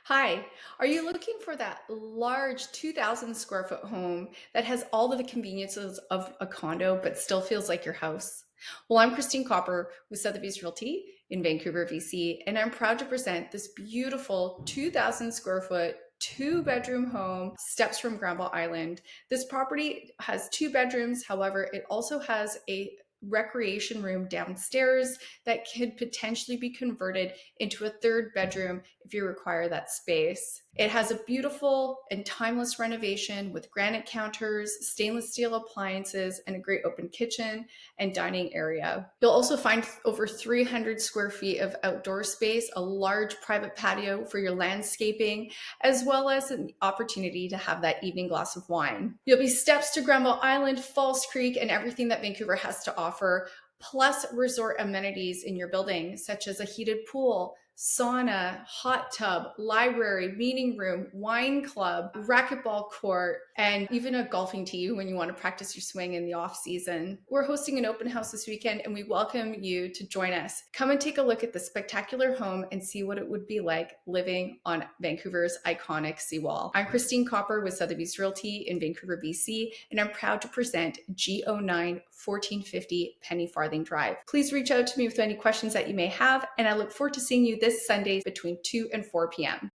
Hi, are you looking for that large 2,000 square foot home that has all of the conveniences of a condo but still feels like your house? Well, I'm Christine Kopr with Sotheby's Realty in Vancouver, BC, and I'm proud to present this beautiful 2,000 square foot two-bedroom home steps from Granville Island. This property has two bedrooms. However, it also has a recreation room downstairs that could potentially be converted into a third bedroom if you require that space. It has a beautiful and timeless renovation with granite counters, stainless steel appliances, and a great open kitchen and dining area. You'll also find over 300 square feet of outdoor space, a large private patio for your landscaping, as well as an opportunity to have that evening glass of wine. You'll be steps to Granville Island, False Creek, and everything that Vancouver has to offer, plus resort amenities in your building, such as a heated pool, sauna, hot tub, library, meeting room, wine club, racquetball court, and even a golfing tee when you want to practice your swing in the off season. We're hosting an open house this weekend and we welcome you to join us. Come and take a look at the spectacular home and see what it would be like living on Vancouver's iconic Seawall. I'm Christine Kopr with Sotheby's Realty in Vancouver, BC, and I'm proud to present G09 1450 Penny Farthing Drive. Please reach out to me with any questions that you may have, and I look forward to seeing you this Sunday between 2 and 4 p.m.